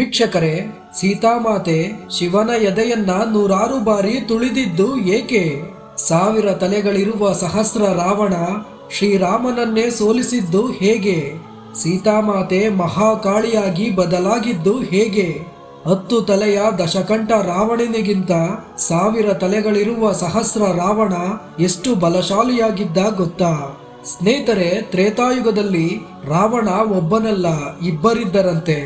ವೀಕ್ಷಕರೇ, ಸೀತಾಮಾತೆ ಶಿವನ ಎದೆಯನ್ನ 100 ಬಾರಿ ತುಳಿದಿದ್ದು ಏಕೆ? 1000 ತಲೆಗಳಿರುವ ಸಹಸ್ರ ರಾವಣ ಶ್ರೀರಾಮನನ್ನೇ ಸೋಲಿಸಿದ್ದು ಹೇಗೆ? ಸೀತಾಮಾತೆ ಮಹಾಕಾಳಿಯಾಗಿ ಬದಲಾಗಿದ್ದು ಹೇಗೆ? 10 ತಲೆಯ ದಶಕಂಠ ರಾವಣನಿಗಿಂತ 1000 ತಲೆಗಳಿರುವ ಸಹಸ್ರ ರಾವಣ ಎಷ್ಟು ಬಲಶಾಲಿಯಾಗಿದ್ದ ಗೊತ್ತಾ? ಸ್ನೇಹಿತರೆ, ತ್ರೇತಾಯುಗದಲ್ಲಿ ರಾವಣ ಒಬ್ಬನಲ್ಲ, ಇಬ್ಬರಿದ್ದರಂತೆ.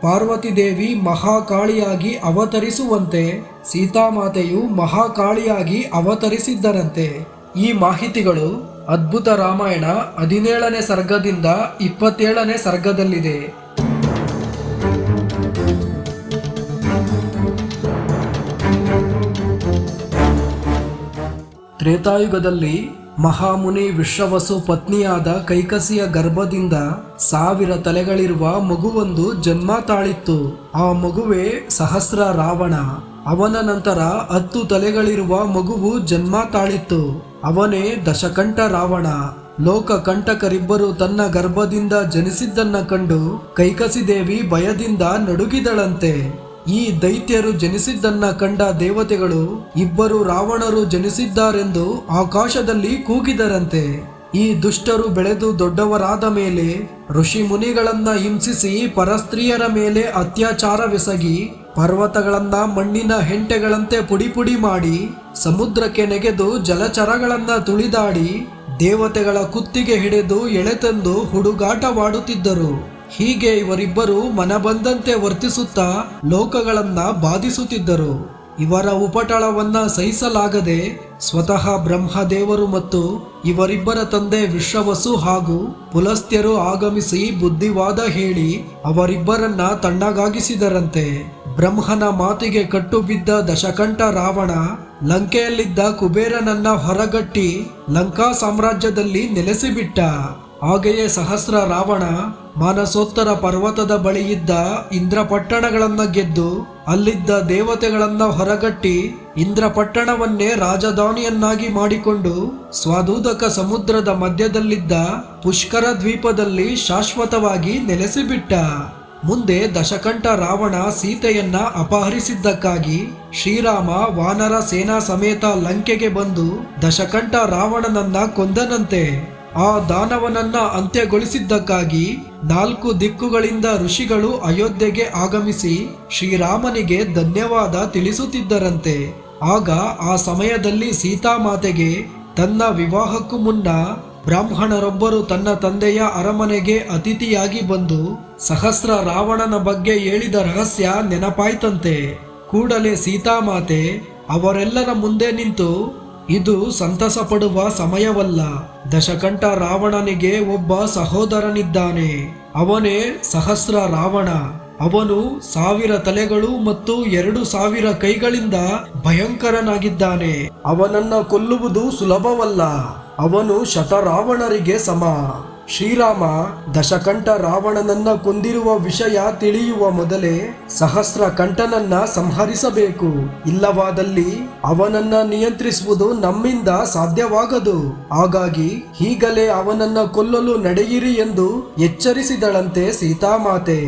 ಪಾರ್ವತಿ ದೇವಿ ಮಹಾಕಾಳಿಯಾಗಿ ಅವತರಿಸುವಂತೆ ಸೀತಾಮಾತೆಯು ಮಹಾಕಾಳಿಯಾಗಿ ಅವತರಿಸಿದ್ದರಂತೆ. ಈ ಮಾಹಿತಿಗಳು ಅದ್ಭುತ ರಾಮಾಯಣ 17ನೇ ಸರ್ಗದಿಂದ 27ನೇ ಸರ್ಗದಲ್ಲಿದೆ. ತ್ರೇತಾಯುಗದಲ್ಲಿ ಮಹಾಮುನಿ ವಿಶ್ವವಸು ಪತ್ನಿಯಾದ ಕೈಕಸಿಯ ಗರ್ಭದಿಂದ 1000 ತಲೆಗಳಿರುವ ಮಗುವೊಂದು ಜನ್ಮ ತಾಳಿತ್ತು. ಆ ಮಗುವೇ ಸಹಸ್ರ ರಾವಣ. ಅವನ ನಂತರ 10 ತಲೆಗಳಿರುವ ಮಗುವು ಜನ್ಮ ತಾಳಿತ್ತು. ಅವನೇ ದಶಕಂಠ ರಾವಣ. ಲೋಕಕಂಟಕರಿಬ್ಬರು ತನ್ನ ಗರ್ಭದಿಂದ ಜನಿಸಿದ್ದನ್ನ ಕಂಡು ಕೈಕಸಿ ದೇವಿ ಭಯದಿಂದ ನಡುಗಿದಳಂತೆ. ಈ ದೈತ್ಯರು ಜನಿಸಿದ್ದನ್ನ ಕಂಡ ದೇವತೆಗಳು ಇಬ್ಬರು ರಾವಣರು ಜನಿಸಿದ್ದಾರೆಂದು ಆಕಾಶದಲ್ಲಿ ಕೂಗಿದರಂತೆ. ಈ ದುಷ್ಟರು ಬೆಳೆದು ದೊಡ್ಡವರಾದ ಮೇಲೆ ಋಷಿ ಮುನಿಗಳನ್ನ ಹಿಂಸಿಸಿ ಪರಸ್ತ್ರೀಯರ ಮೇಲೆ ಅತ್ಯಾಚಾರವೆಸಗಿ ಪರ್ವತಗಳನ್ನ ಮಣ್ಣಿನ ಹೆಂಟೆಗಳಂತೆ ಪುಡಿ ಮಾಡಿ ಸಮುದ್ರಕ್ಕೆ ನೆಗೆದು ಜಲಚರಗಳನ್ನ ತುಳಿದಾಡಿ ದೇವತೆಗಳ ಕುತ್ತಿಗೆ ಹಿಡಿದು ಎಳೆತಂದು ಹುಡುಗಾಟವಾಡುತ್ತಿದ್ದರು. ಹೀಗೆ ಇವರಿಬ್ಬರು ಮನಬಂದಂತೆ ವರ್ತಿಸುತ್ತಾ ಲೋಕಗಳನ್ನ ಬಾಧಿಸುತ್ತಿದ್ದರು. ಇವರ ಉಪಟಳವನ್ನ ಸಹಿಸಲಾಗದೆ ಸ್ವತಃ ಬ್ರಹ್ಮದೇವರು ಮತ್ತು ಇವರಿಬ್ಬರ ತಂದೆ ವಿಶ್ವವಸು ಹಾಗೂ ಪುಲಸ್ತ್ಯರು ಆಗಮಿಸಿ ಬುದ್ಧಿವಾದ ಹೇಳಿ ಅವರಿಬ್ಬರನ್ನ ತಣ್ಣಗಾಗಿಸಿದರಂತೆ. ಬ್ರಹ್ಮನ ಮಾತಿಗೆ ಕಟ್ಟು ಬಿದ್ದ ದಶಕಂಠ ರಾವಣ ಲಂಕೆಯಲ್ಲಿದ್ದ ಕುಬೇರನನ್ನ ಹೊರಗಟ್ಟಿ ಲಂಕಾ ಸಾಮ್ರಾಜ್ಯದಲ್ಲಿ ನೆಲೆಸಿಬಿಟ್ಟ. ಹಾಗೆಯೇ ಸಹಸ್ರ ರಾವಣ ಮಾನಸೋತ್ತರ ಪರ್ವತದ ಬಳಿಯಿದ್ದ ಇಂದ್ರಪಟ್ಟಣಗಳನ್ನ ಗೆದ್ದು ಅಲ್ಲಿದ್ದ ದೇವತೆಗಳನ್ನ ಹೊರಗಟ್ಟಿ ಇಂದ್ರಪಟ್ಟಣವನ್ನೇ ರಾಜಧಾನಿಯನ್ನಾಗಿ ಮಾಡಿಕೊಂಡು ಸ್ವಾದೂದಕ ಸಮುದ್ರದ ಮಧ್ಯದಲ್ಲಿದ್ದ ಪುಷ್ಕರ ದ್ವೀಪದಲ್ಲಿ ಶಾಶ್ವತವಾಗಿ ನೆಲೆಸಿಬಿಟ್ಟ. ಮುಂದೆ ದಶಕಂಠ ರಾವಣ ಸೀತೆಯನ್ನ ಅಪಹರಿಸಿದ್ದಕ್ಕಾಗಿ ಶ್ರೀರಾಮ ವಾನರ ಸೇನಾ ಸಮೇತ ಲಂಕೆಗೆ ಬಂದು ದಶಕಂಠ ರಾವಣನನ್ನ ಕೊಂದನಂತೆ. ಆ ದಾನವನನ್ನ ಅಂತ್ಯಗೊಳಿಸಿದ್ದಕ್ಕಾಗಿ 4 ದಿಕ್ಕುಗಳಿಂದ ಋಷಿಗಳು ಅಯೋಧ್ಯೆಗೆ ಆಗಮಿಸಿ ಶ್ರೀರಾಮನಿಗೆ ಧನ್ಯವಾದ ತಿಳಿಸುತ್ತಿದ್ದರಂತೆ. ಆಗ ಆ ಸಮಯದಲ್ಲಿ ಸೀತಾಮಾತೆಗೆ ತನ್ನ ವಿವಾಹಕ್ಕೂ ಮುನ್ನ ಬ್ರಾಹ್ಮಣರೊಬ್ಬರು ತನ್ನ ತಂದೆಯ ಅರಮನೆಗೆ ಅತಿಥಿಯಾಗಿ ಬಂದು ಸಹಸ್ರ ರಾವಣನ ಬಗ್ಗೆ ಹೇಳಿದ ರಹಸ್ಯ ನೆನಪಾಯ್ತಂತೆ. ಕೂಡಲೇ ಸೀತಾಮಾತೆ ಅವರೆಲ್ಲರ ಮುಂದೆ ನಿಂತು, ಇದು ಸಂತಸ ಪಡುವ ಸಮಯವಲ್ಲ. ದಶಕಂಠ ರಾವಣನಿಗೆ ಒಬ್ಬ ಸಹೋದರನಿದ್ದಾನೆ. ಅವನೇ ಸಹಸ್ರ ರಾವಣ. ಅವನು 1000 ತಲೆಗಳು ಮತ್ತು 2000 ಕೈಗಳಿಂದ ಭಯಂಕರನಾಗಿದ್ದಾನೆ. ಅವನನ್ನ ಕೊಲ್ಲುವುದು ಸುಲಭವಲ್ಲ. ಅವನು ಶತರಾವಣರಿಗೆ ಸಮ. ಶ್ರೀರಾಮ ದಶಕಂಠ ರಾವಣನನ್ನ ಕೊಂದಿರುವ ವಿಷಯ ತಿಳಿಯುವ ಮೊದಲೇ ಸಹಸ್ರ ಕಂಠನನ್ನ ಸಂಹರಿಸಬೇಕು. ಇಲ್ಲವಾದಲ್ಲಿ ಅವನನ್ನ ನಿಯಂತ್ರಿಸುವುದು ನಮ್ಮಿಂದ ಸಾಧ್ಯವಾಗದು. ಹಾಗಾಗಿ ಈಗಲೇ ಅವನನ್ನ ಕೊಲ್ಲಲು ನಡೆಯಿರಿ ಎಂದು ಎಚ್ಚರಿಸಿದಳಂತೆ ಸೀತಾಮಾತೆ.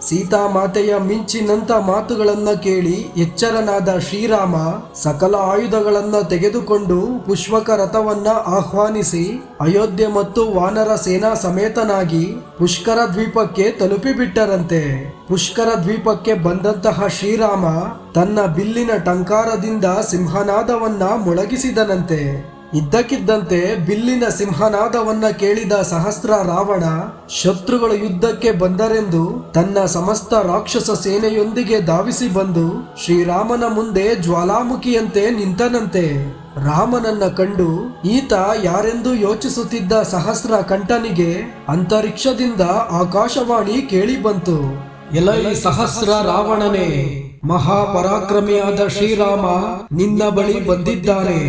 ಸೀತಾಮಾತೆಯ ಮಿಂಚಿನಂತ ಮಾತುಗಳನ್ನ ಕೇಳಿ ಎಚ್ಚರನಾದ ಶ್ರೀರಾಮ ಸಕಲ ಆಯುಧಗಳನ್ನ ತೆಗೆದುಕೊಂಡು ಪುಷ್ಪಕ ರಥವನ್ನ ಆಹ್ವಾನಿಸಿ ಅಯೋಧ್ಯೆ ಮತ್ತು ವಾನರ ಸೇನಾ ಸಮೇತನಾಗಿ ಪುಷ್ಕರ ದ್ವೀಪಕ್ಕೆ ತಲುಪಿಬಿಟ್ಟರಂತೆ. ಪುಷ್ಕರ ದ್ವೀಪಕ್ಕೆ ಬಂದಂತಹ ಶ್ರೀರಾಮ ತನ್ನ ಬಿಲ್ಲಿನ ಟಂಕಾರದಿಂದ ಸಿಂಹನಾದವನ್ನ ಮೊಳಗಿಸಿದನಂತೆ. ಇದ್ದಕ್ಕಿದ್ದಂತೆ ಬಿಲ್ಲಿನ ಸಿಂಹನಾದವನ್ನ ಕೇಳಿದ ಸಹಸ್ರ ರಾವಣ ಶತ್ರುಗಳು ಯುದ್ಧಕ್ಕೆ ಬಂದರೆಂದು ತನ್ನ ಸಮಸ್ತ ರಾಕ್ಷಸ ಸೇನೆಯೊಂದಿಗೆ ಧಾವಿಸಿ ಬಂದು ಶ್ರೀರಾಮನ ಮುಂದೆ ಜ್ವಾಲಾಮುಖಿಯಂತೆ ನಿಂತನಂತೆ. ರಾಮನನ್ನ ಕಂಡು ಈತ ಯಾರೆಂದು ಯೋಚಿಸುತ್ತಿದ್ದ ಸಹಸ್ರ ಕಂಠನಿಗೆ ಅಂತರಿಕ್ಷದಿಂದ ಆಕಾಶವಾಣಿ ಕೇಳಿ ಬಂತು. ಎಲೈ ಸಹಸ್ರ ರಾವಣನೇ, ಮಹಾಪರಾಕ್ರಮಿಯಾದ ಶ್ರೀರಾಮ ನಿನ್ನ ಬಳಿ ಬಂದಿದ್ದಾನೆ.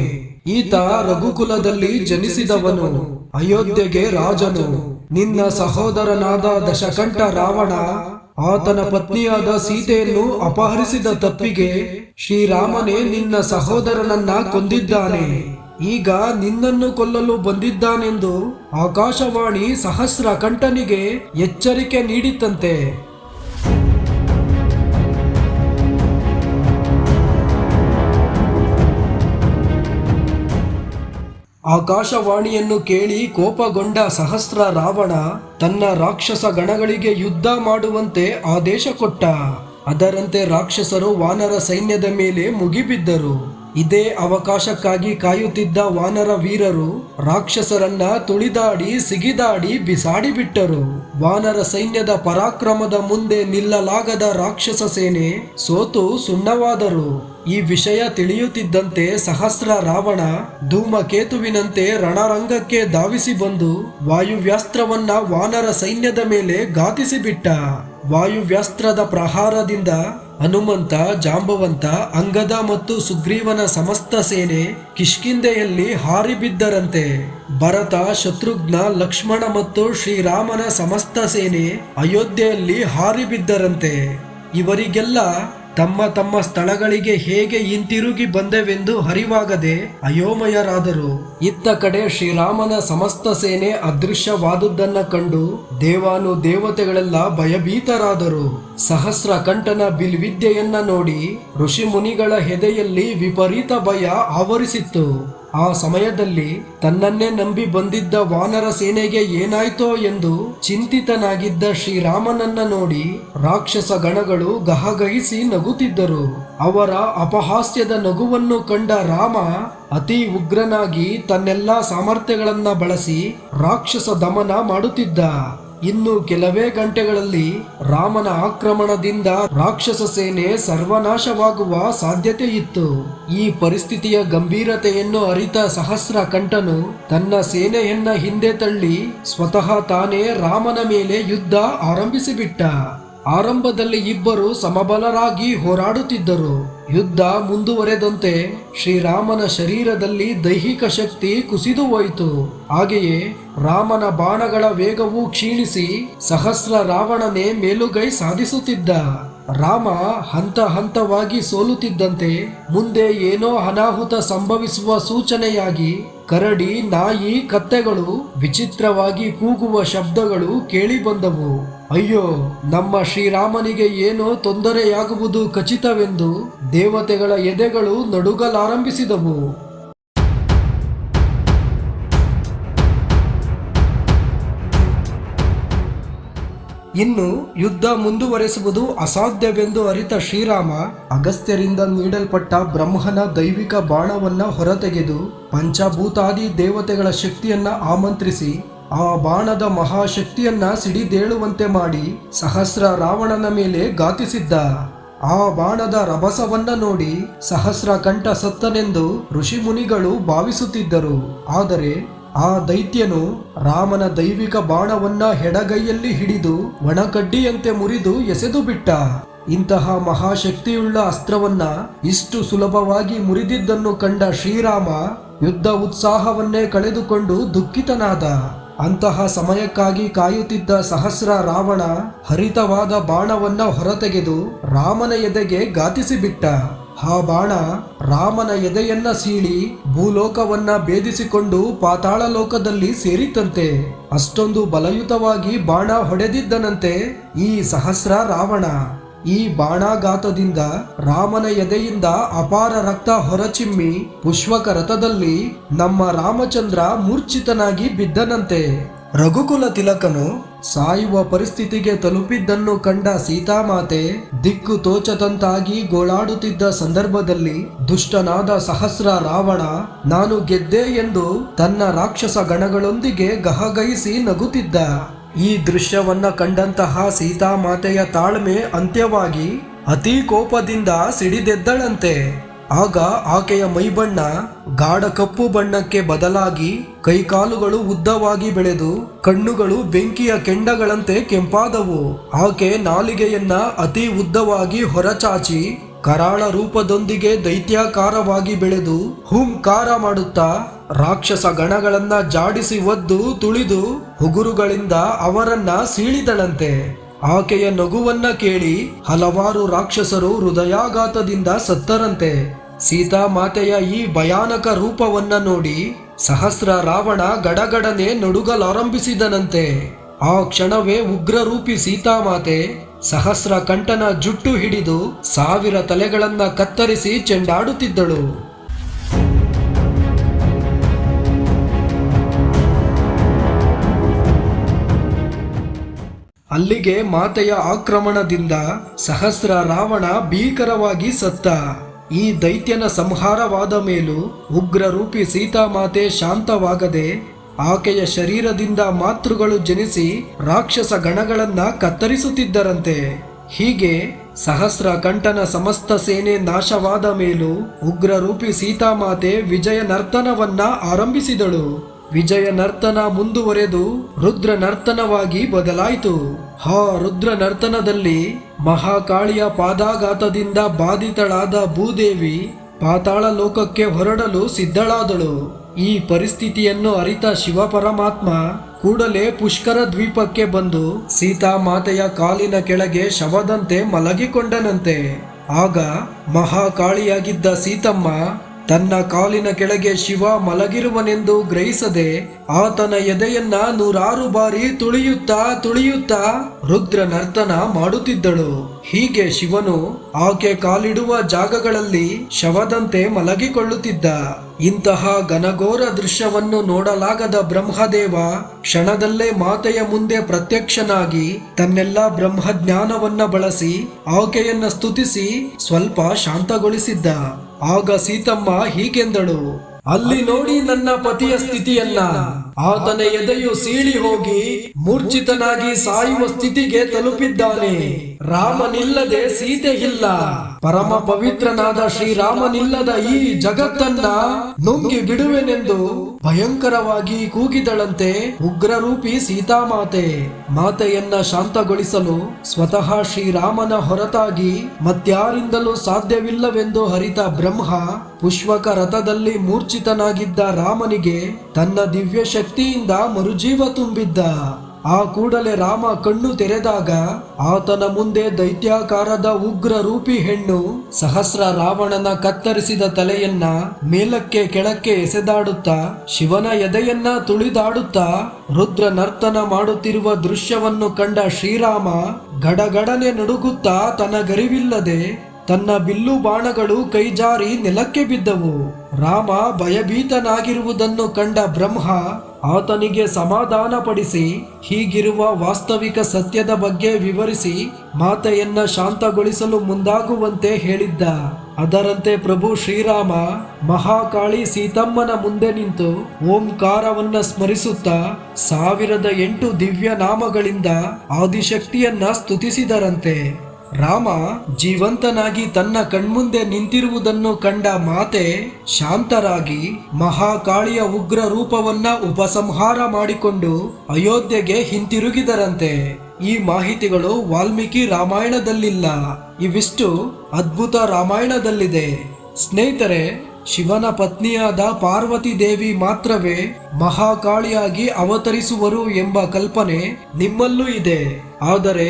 ಈತ ರಘುಕುಲದಲ್ಲಿ ಜನಿಸಿದವನು, ಅಯೋಧ್ಯೆಗೆ ರಾಜನು. ನಿನ್ನ ಸಹೋದರನಾದ ದಶಕಂಠ ರಾವಣ ಆತನ ಪತ್ನಿಯಾದ ಸೀತೆಯನ್ನು ಅಪಹರಿಸಿದ ತಪ್ಪಿಗೆ ಶ್ರೀರಾಮನೇ ನಿನ್ನ ಸಹೋದರನನ್ನ ಕೊಂದಿದ್ದಾನೆ. ಈಗ ನಿನ್ನನ್ನು ಕೊಲ್ಲಲು ಬಂದಿದ್ದಾನೆಂದು ಆಕಾಶವಾಣಿ ಸಹಸ್ರ ಕಂಠನಿಗೆ ಎಚ್ಚರಿಕೆ ನೀಡಿತಂತೆ. ಆಕಾಶವಾಣಿಯನ್ನು ಕೇಳಿ ಕೋಪಗೊಂಡ ಸಹಸ್ರ ರಾವಣ ತನ್ನ ರಾಕ್ಷಸ ಗಣಗಳಿಗೆ ಯುದ್ಧ ಮಾಡುವಂತೆ ಆದೇಶ ಕೊಟ್ಟ. ಅದರಂತೆ ರಾಕ್ಷಸರು ವಾನರ ಸೈನ್ಯದ ಮೇಲೆ ಮುಗಿಬಿದ್ದರು. ಇದೇ ಅವಕಾಶಕ್ಕಾಗಿ ಕಾಯುತ್ತಿದ್ದ ವಾನರ ವೀರರು ರಾಕ್ಷಸರನ್ನ ತುಳಿದಾಡಿ ಸಿಗಿದಾಡಿ ಬಿಸಾಡಿಬಿಟ್ಟರು. ವಾನರ ಸೈನ್ಯದ ಪರಾಕ್ರಮದ ಮುಂದೆ ನಿಲ್ಲಲಾಗದ ರಾಕ್ಷಸ ಸೇನೆ ಸೋತು ಸುಣ್ಣವಾದರು. ಈ ವಿಷಯ ತಿಳಿಯುತ್ತಿದ್ದಂತೆ ಸಹಸ್ರ ರಾವಣ ಧೂಮಕೇತುವಿನಂತೆ ರಣರಂಗಕ್ಕೆ ಧಾವಿಸಿ ಬಂದು ವಾಯುವ್ಯಾಸ್ತ್ರವನ್ನ ವಾನರ ಸೈನ್ಯದ ಮೇಲೆ ಘಾತಿಸಿಬಿಟ್ಟ. ವಾಯುವ್ಯಾಸ್ತ್ರದ ಪ್ರಹಾರದಿಂದ ಹನುಮಂತ, ಜಾಂಬವಂತ, ಅಂಗದ ಮತ್ತು ಸುಗ್ರೀವನ ಸಮಸ್ತ ಸೇನೆ ಕಿಷ್ಕಿಂಧೆಯಲ್ಲಿ ಹಾರಿಬಿದ್ದರಂತೆ. ಭರತ, ಶತ್ರುಘ್ನ, ಲಕ್ಷ್ಮಣ ಮತ್ತು ಶ್ರೀರಾಮನ ಸಮಸ್ತ ಸೇನೆ ಅಯೋಧ್ಯೆಯಲ್ಲಿ ಹಾರಿಬಿದ್ದರಂತೆ. ಇವರಿಗೆಲ್ಲ ತಮ್ಮ ತಮ್ಮ ಸ್ಥಳಗಳಿಗೆ ಹೇಗೆ ಹಿಂತಿರುಗಿ ಬಂದೆವೆಂದು ಅರಿವಾಗದೆ ಅಯೋಮಯರಾದರು. ಇತ್ತ ಕಡೆ ಶ್ರೀರಾಮನ ಸಮಸ್ತ ಸೇನೆ ಅದೃಶ್ಯವಾದುದನ್ನ ಕಂಡು ದೇವಾನು ದೇವತೆಗಳೆಲ್ಲ ಭಯಭೀತರಾದರು. ಸಹಸ್ರ ಕಂಠನ ಬಿಲ್ವಿದ್ಯೆಯನ್ನ ನೋಡಿ ಋಷಿ ಮುನಿಗಳ ಎದೆಯಲ್ಲಿ ವಿಪರೀತ ಭಯ ಆವರಿಸಿತ್ತು. ಆ ಸಮಯದಲ್ಲಿ ತನ್ನನ್ನೇ ನಂಬಿ ಬಂದಿದ್ದ ವಾನರ ಸೇನೆಗೆ ಏನಾಯ್ತೋ ಎಂದು ಚಿಂತಿತನಾಗಿದ್ದ ಶ್ರೀರಾಮನನ್ನ ನೋಡಿ ರಾಕ್ಷಸ ಗಣಗಳು ಗಹಗಹಿಸಿ ನಗುತ್ತಿದ್ದರು. ಅವರ ಅಪಹಾಸ್ಯದ ನಗುವನ್ನು ಕಂಡ ರಾಮ ಅತಿ ಉಗ್ರನಾಗಿ ತನ್ನೆಲ್ಲಾ ಸಾಮರ್ಥ್ಯಗಳನ್ನ ಬಳಸಿ ರಾಕ್ಷಸ ದಮನ ಮಾಡುತ್ತಿದ್ದ. ಇನ್ನು ಕೆಲವೇ ಗಂಟೆಗಳಲ್ಲಿ ರಾಮನ ಆಕ್ರಮಣದಿಂದ ರಾಕ್ಷಸ ಸೇನೆ ಸರ್ವನಾಶವಾಗುವ ಸಾಧ್ಯತೆ ಇತ್ತು. ಈ ಪರಿಸ್ಥಿತಿಯ ಗಂಭೀರತೆಯನ್ನು ಅರಿತ ಸಹಸ್ರ ಕಂಠನು ತನ್ನ ಸೇನೆಯನ್ನ ಹಿಂದೆ ತಳ್ಳಿ ಸ್ವತಃ ತಾನೇ ರಾಮನ ಮೇಲೆ ಯುದ್ಧ ಆರಂಭಿಸಿಬಿಟ್ಟ. ಆರಂಭದಲ್ಲಿ ಇಬ್ಬರು ಸಮಬಲರಾಗಿ ಹೋರಾಡುತ್ತಿದ್ದರು. ಯುದ್ಧ ಮುಂದುವರೆದಂತೆ ಶ್ರೀರಾಮನ ಶರೀರದಲ್ಲಿ ದೈಹಿಕ ಶಕ್ತಿ ಕುಸಿದು ಹೋಯಿತು. ಹಾಗೆಯೇ ರಾಮನ ಬಾಣಗಳ ವೇಗವು ಕ್ಷೀಣಿಸಿ ಸಹಸ್ರ ರಾವಣನೇ ಮೇಲುಗೈ ಸಾಧಿಸುತ್ತಿದ್ದ. ರಾಮ ಹಂತ ಹಂತವಾಗಿ ಸೋಲುತ್ತಿದ್ದಂತೆ ಮುಂದೆ ಏನೋ ಅನಾಹುತ ಸಂಭವಿಸುವ ಸೂಚನೆಯಾಗಿ ಕರಡಿ, ನಾಯಿ, ಕತ್ತೆಗಳು ವಿಚಿತ್ರವಾಗಿ ಕೂಗುವ ಶಬ್ದಗಳು ಕೇಳಿ ಬಂದವು. ಅಯ್ಯೋ, ನಮ್ಮ ಶ್ರೀರಾಮನಿಗೆ ಏನೋ ತೊಂದರೆಯಾಗುವುದು ಖಚಿತವೆಂದು ದೇವತೆಗಳ ಎದೆಗಳು ನಡುಗಲಾರಂಭಿಸಿದವು. ಇನ್ನು ಯುದ್ಧ ಮುಂದುವರೆಸುವುದು ಅಸಾಧ್ಯವೆಂದು ಅರಿತ ಶ್ರೀರಾಮ ಅಗಸ್ತ್ಯರಿಂದ ನೀಡಲ್ಪಟ್ಟ ಬ್ರಹ್ಮನ ದೈವಿಕ ಬಾಣವನ್ನ ಹೊರತೆಗೆದು ಪಂಚಭೂತಾದಿ ದೇವತೆಗಳ ಶಕ್ತಿಯನ್ನ ಆಮಂತ್ರಿಸಿ ಆ ಬಾಣದ ಮಹಾಶಕ್ತಿಯನ್ನ ಸಿಡಿದೇಳುವಂತೆ ಮಾಡಿ ಸಹಸ್ರ ರಾವಣನ ಮೇಲೆ ಘಾತಿಸಿದ್ದ. ಆ ಬಾಣದ ರಭಸವನ್ನ ನೋಡಿ ಸಹಸ್ರ ಕಂಠ ಸತ್ತನೆಂದು ಋಷಿ ಮುನಿಗಳು ಭಾವಿಸುತ್ತಿದ್ದರು. ಆದರೆ ಆ ದೈತ್ಯನು ರಾಮನ ದೈವಿಕ ಬಾಣವನ್ನ ಎಡಗೈಯಲ್ಲಿ ಹಿಡಿದು ಒಣಕಡ್ಡಿಯಂತೆ ಮುರಿದು ಎಸೆದು ಬಿಟ್ಟ. ಇಂತಹ ಮಹಾಶಕ್ತಿಯುಳ್ಳ ಅಸ್ತ್ರವನ್ನ ಇಷ್ಟು ಸುಲಭವಾಗಿ ಮುರಿದಿದ್ದನ್ನು ಕಂಡ ಶ್ರೀರಾಮ ಯುದ್ಧ ಉತ್ಸಾಹವನ್ನೇ ಕಳೆದುಕೊಂಡು ದುಃಖಿತನಾದ. ಅಂತಹ ಸಮಯಕ್ಕಾಗಿ ಕಾಯುತ್ತಿದ್ದ ಸಹಸ್ರ ರಾವಣ ಹರಿತವಾದ ಬಾಣವನ್ನ ಹೊರತೆಗೆದು ರಾಮನ ಎದೆಗೆ ಘಾತಿಸಿಬಿಟ್ಟ. ಆ ಬಾಣ ರಾಮನ ಎದೆಯನ್ನ ಸೀಳಿ ಭೂಲೋಕವನ್ನ ಭೇದಿಸಿಕೊಂಡು ಪಾತಾಳ ಲೋಕದಲ್ಲಿ ಸೇರಿತಂತೆ. ಅಷ್ಟೊಂದು ಬಲಯುತವಾಗಿ ಬಾಣ ಹೊಡೆದಿದ್ದನಂತೆ ಈ ಸಹಸ್ರ ರಾವಣ. ಈ ಬಾಣಾಘಾತದಿಂದ ರಾಮನ ಎದೆಯಿಂದ ಅಪಾರ ರಕ್ತ ಹೊರಚಿಮ್ಮಿ ಪುಷ್ಪಕ ರಥದಲ್ಲಿ ನಮ್ಮ ರಾಮಚಂದ್ರ ಮೂರ್ಛಿತನಾಗಿ ಬಿದ್ದನಂತೆ. ರಘುಕುಲ ತಿಲಕನು ಸಾಯುವ ಪರಿಸ್ಥಿತಿಗೆ ತಲುಪಿದ್ದನ್ನು ಕಂಡ ಸೀತಾಮಾತೆ ದಿಕ್ಕು ತೋಚದಂತಾಗಿ ಗೋಳಾಡುತ್ತಿದ್ದ ಸಂದರ್ಭದಲ್ಲಿ ದುಷ್ಟನಾದ ಸಹಸ್ರ ರಾವಣ ನಾನು ಗೆದ್ದೆ ಎಂದು ತನ್ನ ರಾಕ್ಷಸ ಗಣಗಳೊಂದಿಗೆ ಗಹಗಹಿಸಿ ನಗುತ್ತಿದ್ದ. ಈ ದೃಶ್ಯವನ್ನ ಕಂಡಂತಹ ಸೀತಾಮಾತೆಯ ತಾಳ್ಮೆ ಅಂತ್ಯವಾಗಿ ಅತಿ ಕೋಪದಿಂದ ಸಿಡಿದೆದ್ದಳಂತೆ. ಆಗ ಆಕೆಯ ಮೈಬಣ್ಣ ಗಾಢ ಕಪ್ಪು ಬಣ್ಣಕ್ಕೆ ಬದಲಾಗಿ ಕೈಕಾಲುಗಳು ಉದ್ದವಾಗಿ ಬೆಳೆದು ಕಣ್ಣುಗಳು ಬೆಂಕಿಯ ಕೆಂಡಗಳಂತೆ ಕೆಂಪಾದವು. ಆಕೆ ನಾಲಿಗೆಯನ್ನ ಅತಿ ಉದ್ದವಾಗಿ ಹೊರಚಾಚಿ ಕರಾಳ ರೂಪದೊಂದಿಗೆ ದೈತ್ಯಾಕಾರವಾಗಿ ಬೆಳೆದು ಹುಂಕಾರ ಮಾಡುತ್ತಾ ರಾಕ್ಷಸ ಗಣಗಳನ್ನ ಜಾಡಿಸಿ ಒದ್ದು ತುಳಿದು ಉಗುರುಗಳಿಂದ ಅವರನ್ನ ಸೀಳಿದಳಂತೆ. ಆಕೆಯ ನಗುವನ್ನ ಕೇಳಿ ಹಲವಾರು ರಾಕ್ಷಸರು ಹೃದಯಾಘಾತದಿಂದ ಸತ್ತರಂತೆ. ಸೀತಾಮಾತೆಯ ಈ ಭಯಾನಕ ರೂಪವನ್ನ ನೋಡಿ ಸಹಸ್ರ ರಾವಣ ಗಡಗಡನೆ ನಡುಗಲಾರಂಭಿಸಿದನಂತೆ. ಆ ಕ್ಷಣವೇ ಉಗ್ರರೂಪಿ ಸೀತಾಮಾತೆ ಸಹಸ್ರ ಕಂಠನ ಜುಟ್ಟು ಹಿಡಿದು 1000 ತಲೆಗಳನ್ನ ಕತ್ತರಿಸಿ ಚೆಂಡಾಡುತ್ತಿದ್ದಳು. ಅಲ್ಲಿಗೆ ಮಾತೆಯ ಆಕ್ರಮಣದಿಂದ ಸಹಸ್ರ ರಾವಣ ಭೀಕರವಾಗಿ ಸತ್ತ. ಈ ದೈತ್ಯನ ಸಂಹಾರವಾದ ಮೇಲೂ ಉಗ್ರರೂಪಿ ಸೀತಾಮಾತೆ ಶಾಂತವಾಗದೆ ಆಕೆಯ ಶರೀರದಿಂದ ಮಾತೃಗಳು ಜನಿಸಿ ರಾಕ್ಷಸ ಗಣಗಳನ್ನ ಕತ್ತರಿಸುತ್ತಿದ್ದರಂತೆ. ಹೀಗೆ ಸಹಸ್ರ ಕಂಠನ ಸಮಸ್ತ ಸೇನೆ ನಾಶವಾದ ಮೇಲೂ ಉಗ್ರರೂಪಿ ಸೀತಾಮಾತೆ ವಿಜಯ ನರ್ತನವನ್ನ ಆರಂಭಿಸಿದಳು. ವಿಜಯ ನರ್ತನ ಮುಂದುವರೆದು ರುದ್ರ ನರ್ತನವಾಗಿ ಬದಲಾಯಿತು. ಆ ರುದ್ರ ನರ್ತನದಲ್ಲಿ ಮಹಾಕಾಳಿಯ ಪಾದಾಘಾತದಿಂದ ಬಾಧಿತಳಾದ ಭೂದೇವಿ ಪಾತಾಳ ಲೋಕಕ್ಕೆ ಹೊರಡಲು ಸಿದ್ಧಳಾದಳು. ಈ ಪರಿಸ್ಥಿತಿಯನ್ನು ಅರಿತ ಶಿವಪರಮಾತ್ಮ ಕೂಡಲೇ ಪುಷ್ಕರ ದ್ವೀಪಕ್ಕೆ ಬಂದು ಸೀತಾಮಾತೆಯ ಕಾಲಿನ ಕೆಳಗೆ ಶವದಂತೆ ಮಲಗಿಕೊಂಡನಂತೆ. ಆಗ ಮಹಾಕಾಳಿಯಾಗಿದ್ದ ಸೀತಮ್ಮ ತನ್ನ ಕಾಲಿನ ಕೆಳಗೆ ಶಿವ ಮಲಗಿರುವನೆಂದು ಗ್ರಹಿಸದೆ ಆತನ ಎದೆಯನ್ನ 100 ಬಾರಿ ತುಳಿಯುತ್ತಾ ರುದ್ರ ನರ್ತನ ಮಾಡುತ್ತಿದ್ದಳು. ಹೀಗೆ ಶಿವನು ಆಕೆ ಕಾಲಿಡುವ ಜಾಗಗಳಲ್ಲಿ ಶವದಂತೆ ಮಲಗಿಕೊಳ್ಳುತ್ತಿದ್ದ. ಇಂತಹ ಘನಘೋರ ದೃಶ್ಯವನ್ನು ನೋಡಲಾಗದ ಬ್ರಹ್ಮದೇವ ಕ್ಷಣದಲ್ಲೇ ಮಾತೆಯ ಮುಂದೆ ಪ್ರತ್ಯಕ್ಷನಾಗಿ ತನ್ನೆಲ್ಲ ಬ್ರಹ್ಮಜ್ಞಾನವನ್ನ ಬಳಸಿ ಆಕೆಯನ್ನ ಸ್ತುತಿಸಿ ಸ್ವಲ್ಪ ಶಾಂತಗೊಳಿಸಿದ್ದ. ಆಗ ಸೀತಮ್ಮ ಹೀಗೆಂದಳು, ಅಲ್ಲಿ ನೋಡಿ ನನ್ನ ಪತಿಯ ಸ್ಥಿತಿಯನ್ನ. ಆತನ ಎದೆಯು ಸೀಳಿ ಹೋಗಿ ಮೂರ್ಛಿತನಾಗಿ ಸಾಯುವ ಸ್ಥಿತಿಗೆ ತಲುಪಿದ್ದಾನೆ. ರಾಮನಿಲ್ಲದೆ ಸೀತೆ ಇಲ್ಲ. ಪರಮ ಪವಿತ್ರನಾದ ಶ್ರೀರಾಮನಿಲ್ಲದ ಈ ಜಗತ್ತನ್ನ ನುಂಗಿ ಬಿಡುವೆನೆಂದು ಭಯಂಕರವಾಗಿ ಕೂಗಿದಳಂತೆ ಉಗ್ರರೂಪಿ ಸೀತಾಮಾತೆ. ಮಾತೆಯನ್ನ ಶಾಂತಗೊಳಿಸಲು ಸ್ವತಃ ಶ್ರೀರಾಮನ ಹೊರತಾಗಿ ಮತ್ಯಾರಿಂದಲೂ ಸಾಧ್ಯವಿಲ್ಲವೆಂದು ಹರಿತ ಬ್ರಹ್ಮ ಪುಷ್ಪಕ ರಥದಲ್ಲಿ ಮೂರ್ಛಿತನಾಗಿದ್ದ ರಾಮನಿಗೆ ತನ್ನ ದಿವ್ಯ ಶಕ್ತಿಯಿಂದ ಮರುಜೀವ ತುಂಬಿದ್ದ. ಆ ಕೂಡಲೇ ರಾಮ ಕಣ್ಣು ತೆರೆದಾಗ ಆತನ ಮುಂದೆ ದೈತ್ಯಾಕಾರದ ಉಗ್ರ ರೂಪಿ ಹೆಣ್ಣು ಸಹಸ್ರ ರಾವಣನ ಕತ್ತರಿಸಿದ ತಲೆಯನ್ನ ಮೇಲಕ್ಕೆ ಕೆಳಕ್ಕೆ ಎಸೆದಾಡುತ್ತಾ ಶಿವನ ಎದೆಯನ್ನ ತುಳಿದಾಡುತ್ತಾ ರುದ್ರ ನರ್ತನ ಮಾಡುತ್ತಿರುವ ದೃಶ್ಯವನ್ನು ಕಂಡ ಶ್ರೀರಾಮ ಗಡಗಡನೆ ನಡುಗುತ್ತಾ ತನಗರಿವಿಲ್ಲದೆ ತನ್ನ ಬಿಲ್ಲು ಬಾಣಗಳು ಕೈಜಾರಿ ನೆಲಕ್ಕೆ ಬಿದ್ದವು. ರಾಮ ಭಯಭೀತನಾಗಿರುವುದನ್ನು ಕಂಡ ಬ್ರಹ್ಮ ಆತನಿಗೆ ಸಮಾಧಾನಪಡಿಸಿ ಹೀಗಿರುವ ವಾಸ್ತವಿಕ ಸತ್ಯದ ಬಗ್ಗೆ ವಿವರಿಸಿ ಮಾತೆಯನ್ನ ಶಾಂತಗೊಳಿಸಲು ಮುಂದಾಗುವಂತೆ ಹೇಳಿದ್ದ. ಅದರಂತೆ ಪ್ರಭು ಶ್ರೀರಾಮ ಮಹಾಕಾಳಿ ಸೀತಮ್ಮನ ಮುಂದೆ ನಿಂತು ಓಂಕಾರವನ್ನ ಸ್ಮರಿಸುತ್ತಾ 1008 ದಿವ್ಯ ನಾಮಗಳಿಂದ ಆದಿಶಕ್ತಿಯನ್ನ ಸ್ತುತಿಸಿದರಂತೆ. ರಾಮ ಜೀವಂತನಾಗಿ ತನ್ನ ಕಣ್ಮುಂದೆ ನಿಂತಿರುವುದನ್ನು ಕಂಡ ಮಾತೆ ಶಾಂತರಾಗಿ ಮಹಾಕಾಳಿಯ ಉಗ್ರ ರೂಪವನ್ನ ಉಪಸಂಹಾರ ಮಾಡಿಕೊಂಡು ಅಯೋಧ್ಯೆಗೆ ಹಿಂತಿರುಗಿದರಂತೆ. ಈ ಮಾಹಿತಿಗಳು ವಾಲ್ಮೀಕಿ ರಾಮಾಯಣದಲ್ಲಿಲ್ಲ. ಇವಿಷ್ಟು ಅದ್ಭುತ ರಾಮಾಯಣದಲ್ಲಿದೆ. ಸ್ನೇಹಿತರೆ, ಶಿವನ ಪತ್ನಿಯಾದ ಪಾರ್ವತಿ ದೇವಿ ಮಾತ್ರವೇ ಮಹಾಕಾಳಿಯಾಗಿ ಅವತರಿಸುವರು ಎಂಬ ಕಲ್ಪನೆ ನಿಮ್ಮಲ್ಲೂ ಇದೆ. ಆದರೆ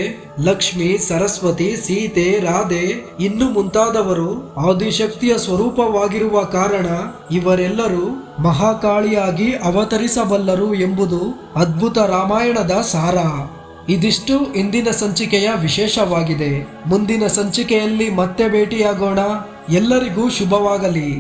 ಲಕ್ಷ್ಮಿ, ಸರಸ್ವತಿ, ಸೀತೆ, ರಾಧೆ ಇನ್ನು ಮುಂತಾದವರು ಆದಿಶಕ್ತಿಯ ಸ್ವರೂಪವಾಗಿರುವ ಕಾರಣ ಇವರೆಲ್ಲರೂ ಮಹಾಕಾಳಿಯಾಗಿ ಅವತರಿಸಬಲ್ಲರು ಎಂಬುದು ಅದ್ಭುತ ರಾಮಾಯಣದ ಸಾರ. ಇದಿಷ್ಟು ಇಂದಿನ ಸಂಚಿಕೆಯ ವಿಶೇಷವಾಗಿದೆ. ಮುಂದಿನ ಸಂಚಿಕೆಯಲ್ಲಿ ಮತ್ತೆ ಭೇಟಿಯಾಗೋಣ. ಎಲ್ಲರಿಗೂ ಶುಭವಾಗಲಿ.